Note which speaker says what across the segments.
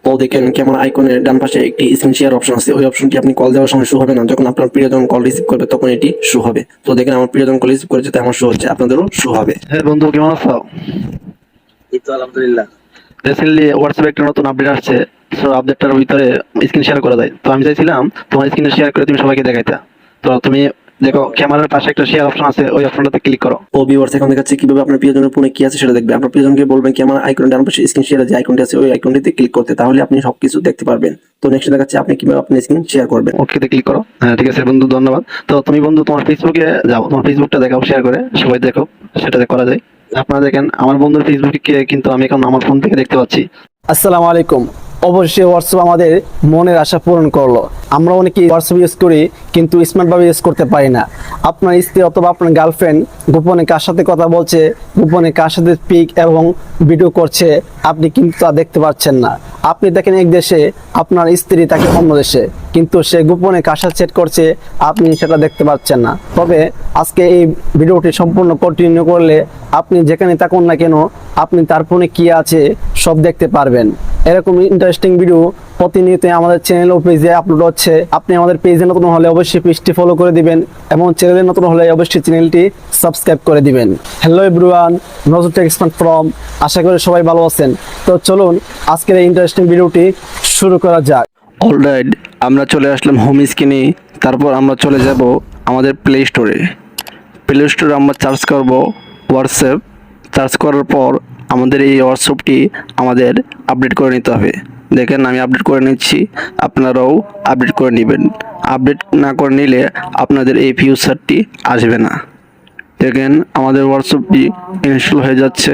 Speaker 1: তো দেখেন ক্যামেরা আইকনের ডান পাশে একটি স্ক্রিন শেয়ার অপশন আছে, ওই অপশনটি আপনি কল দেওয়ার সময় শো হবে না, যখন আপনার প্রিয়জন কল রিসিভ করবে তখন এটি শো হবে। তো দেখেন আমার প্রিয়জন কল রিসিভ করেছে, তাই আমার শো হচ্ছে, আপনাদেরও শো হবে। হ্যাঁ বন্ধু, কেমন আছো?
Speaker 2: এই তো আলহামদুলিল্লাহ।
Speaker 1: রিসেন্টলি হোয়াটসঅ্যাপে একটা নতুন আপডেট আসছে, সো আপডেটটার ভিতরে স্ক্রিন শেয়ার করা যায়। তো আমি চাইছিলাম তোমার স্ক্রিনে শেয়ার করে তুমি সবাইকে দেখাইতে। তো তুমি দেখো ক্যামেরার পাশে একটা শেয়ার অপশন আছে, ওই অপশনটাতে ক্লিক করো। ও ভিউয়ার্স, এখন দেখাচ্ছে কিভাবে আপনার প্রিয়জনের ফোনে কি আছে সেটা দেখবে। আপনার প্রিয়জনকে বলবেন ক্যামেরা আইকনের ডান পাশে স্ক্রিন শেয়ারের যে আইকনটি আছে ওই আইকনটিতে ক্লিক করতে, তাহলে আপনি সবকিছু দেখতে পারবেন। তো নেক্সট দেখাচ্ছে আপনি কিভাবে আপনি স্ক্রিন শেয়ার করবেন। ওকেতে ক্লিক করো। হ্যাঁ ঠিক আছে বন্ধু, ধন্যবাদ। তো তুমি বন্ধু তোমার ফেসবুকে যাও, তোমার ফেসবুকটা দেখাও, শেয়ার করে সবাই দেখো, সেটাতে করা যায়। আপনারা দেখেন আমার বন্ধুর ফেসবুকে কিন্তু আমি এখন আমার ফোন থেকে দেখতে পাচ্ছি।
Speaker 3: আসসালামু আলাইকুম। অবশ্যই হোয়াটসঅ্যাপ আমাদের মনের আশা পূরণ করলো। আমরা অনেকেই হোয়াটসঅ্যাপ ইউজ করি কিন্তু স্মার্টভাবে ইউজ করতে পারি না। আপনার স্ত্রী অথবা আপনার গার্লফ্রেন্ড গোপনে কার সাথে কথা বলছে, গোপনে কার সাথে পিক এবং ভিডিও করছে, আপনি কিন্তু তা দেখতে পাচ্ছেন না। আপনি দেখেন এক দেশে, আপনার স্ত্রী তাকে অন্য দেশে, কিন্তু সে গোপনে কার সাথে চ্যাট করছে আপনি সেটা দেখতে পাচ্ছেন না। তবে আজকে এই ভিডিওটি সম্পূর্ণ কন্টিনিউ করলে আপনি যেখানে থাকুন না কেন আপনি তার ফোনে কি আছে সব দেখতে পারবেন। এরকম ইন্টারেস্টিং ভিডিও প্রতিনিয়ত আমাদের চ্যানেল ও পেজে আপলোড হচ্ছে। আপনি আমাদের পেজে নতুন হলে অবশ্যই পেজটি ফলো করে দিবেন এবং চ্যানেলে নতুন হলে অবশ্যই চ্যানেলটি সাবস্ক্রাইব করে দিবেন। Hello everyone, Nazrul tech smart from. আশা করি সবাই ভালো আছেন। তো চলুন আজকের এই ইন্টারেস্টিং ভিডিওটি শুরু করা যাক।
Speaker 1: অলরাইট, আমরা চলে আসলাম হোম স্ক্রিনে। তারপর আমরা চলে যাব আমাদের প্লে স্টোরে। প্লে স্টোরে আমরা সার্চ করব হোয়াটসঅ্যাপ। সার্চ করার পর আমাদের এই হোয়াটসঅ্যাপটি আমাদের আপডেট করে নিতে হবে। দেখেন আমি আপডেট করে নিচ্ছি, আপনারাও আপডেট করে নেবেন। আপডেট না করে নিলে আপনাদের এই ফিউচারটি আসবে না। দেখেন আমাদের হোয়াটসঅ্যাপটি ইনস্টল হয়ে যাচ্ছে।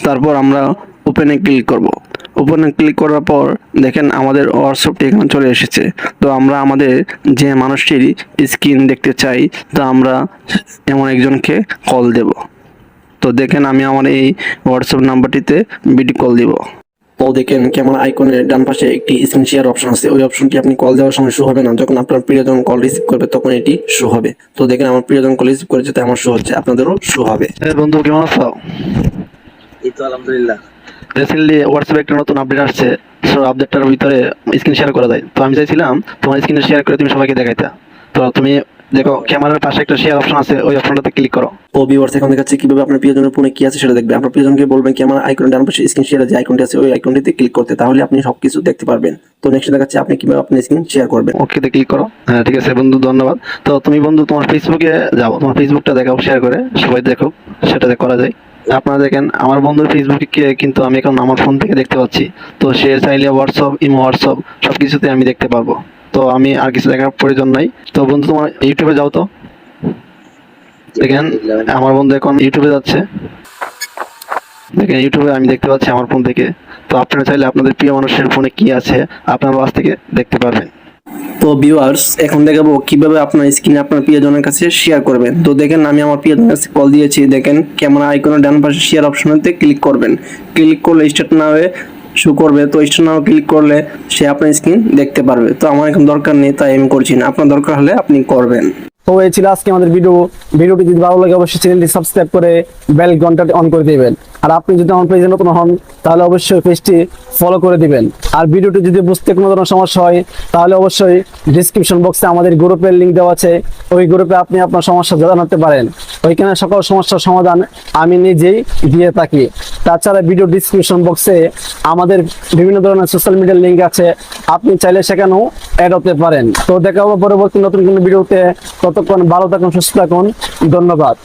Speaker 1: তারপর আমরা ওপেনে ক্লিক করব। ওপেনে ক্লিক করার পর দেখেন আমাদের হোয়াটসঅ্যাপটি এখানে চলে এসেছে। তো আমরা আমাদের যে মানুষটির স্ক্রিন দেখতে চাই তা আমরা এমন একজনকে কল দেব। তো দেখেন আমি আমার এই হোয়াটসঅ্যাপ নাম্বারটিতে ভিডিও কল দিব। তো দেখেন ক্যামেরা আইকনের ডান পাশে একটি স্ক্রিন শেয়ার অপশন আছে, ওই অপশনটি আপনি কল দেওয়ার সময় শো হবে না, যখন আপনার প্রিয়জন কল রিসিভ করবে তখন এটি শো হবে। তো দেখেন আমার প্রিয়জন কল রিসিভ করেছে, তাই আমার শো হচ্ছে, আপনাদেরও শো হবে। হ্যাঁ বন্ধু, কেমন আছো?
Speaker 2: এই তো আলহামদুলিল্লাহ।
Speaker 1: রিসেন্টলি হোয়াটসঅ্যাপে একটা নতুন আপডেট আসছে, সো আপডেটটার ভিতরে স্ক্রিন শেয়ার করা যায়। তো আমি চাইছিলাম তোমার স্ক্রিনে শেয়ার করে তুমি সবাইকে দেখাইতে। তো তুমি দেখো ক্যামেরার পাশে একটা শেয়ার অপশন আছে, ওই অপশনটাতে ক্লিক করো। ও ভিউয়ার্স, এখন দেখাচ্ছে কিভাবে আপনার প্রিয়জনের ফোনে কি আছে সেটা দেখবে। আপনার প্রিয়জনকে বলবেন ক্যামেরা আইকনের ডান পাশে স্ক্রিন শেয়ারের যে আইকনটি আছে ওই আইকনটিতে ক্লিক করতে, তাহলে আপনি সবকিছু দেখতে পারবেন। তো নেক্সট দেখাচ্ছে আপনি কিভাবে আপনি স্ক্রিন শেয়ার করবেন। ওকেতে ক্লিক করো। হ্যাঁ ঠিক আছে বন্ধু, ধন্যবাদ। তো তুমি বন্ধু তোমার ফেসবুকে যাও, তোমার ফেসবুকটা দেখাও, শেয়ার করে সবাই দেখো, সেটাতে করা যায়। আপনারা দেখেন আমার বন্ধুর ফেসবুকে কিন্তু আমি এখন আমার ফোন থেকে দেখতে পাচ্ছি। তো সে চাইলে হোয়াটসঅ্যাপ, ইমো, হোয়াটসঅ্যাপ সবকিছুতে আমি দেখতে পারবো। তো আমি আর কিছু দেখার প্রয়োজন নাই। তো বন্ধু তোমার ইউটিউবে যাও। তো দেখেন আমার বন্ধু এখন ইউটিউবে যাচ্ছে। দেখেন ইউটিউবে আমি দেখতে পাচ্ছি আমার ফোন থেকে। তো আপনারা চাইলে আপনাদের প্রিয় মানুষের ফোনে কি আছে আপনারা কাছ থেকে দেখতে পারবেন। তো ভিউয়ার্স, এখন দেখাবো কিভাবে আপনার স্ক্রিনে আপনার প্রিয়জনের কাছে শেয়ার করবেন। তো দেখেন আমি আমার প্রিয়জনের কাছে কল দিয়েছি। দেখেন ক্যামেরা আইকনের ডান পাশে শেয়ার অপশনেতে ক্লিক করবেন। ক্লিক করলে স্টার্ট নাও শো করবে। তো স্টার্ট নাও ক্লিক করলে সে আপনার স্ক্রিন দেখতে পারবে। তো আমার এখন দরকার নেই, তাই আমি করছি না। আপনার দরকার হলে আপনি করবেন।
Speaker 3: তো এই ছিল আজকে আমাদের ভিডিওটি যদি ভালো লাগে অবশ্যই চ্যানেলটি সাবস্ক্রাইব করে বেল ঘন্টাটি অন করে দিবেন। আর আপনি যদি আমার পেজে নতুন হন তাহলে অবশ্যই পেজটি ফলো করে দিবেন। আর ভিডিওটি যদি বুঝতে কোনো ধরনের সমস্যা হয় তাহলে অবশ্যই ডিসক্রিপশন বক্সে আমাদের গ্রুপের লিঙ্ক দেওয়া আছে, ওই গ্রুপে আপনি আপনার সমস্যা জানাতে পারেন। ওইখানে সকল সমস্যার সমাধান আমি নিজেই দিয়ে থাকি। তাছাড়া ভিডিও ডিসক্রিপশন বক্সে আমাদের বিভিন্ন ধরনের সোশ্যাল মিডিয়ার লিঙ্ক আছে, আপনি চাইলে সেখানেও অ্যাড হতে পারেন। তো দেখা হবে পরবর্তী নতুন কোনো ভিডিওতে। ততক্ষণ ভালো থাকুন, সুস্থ থাকুন, ধন্যবাদ।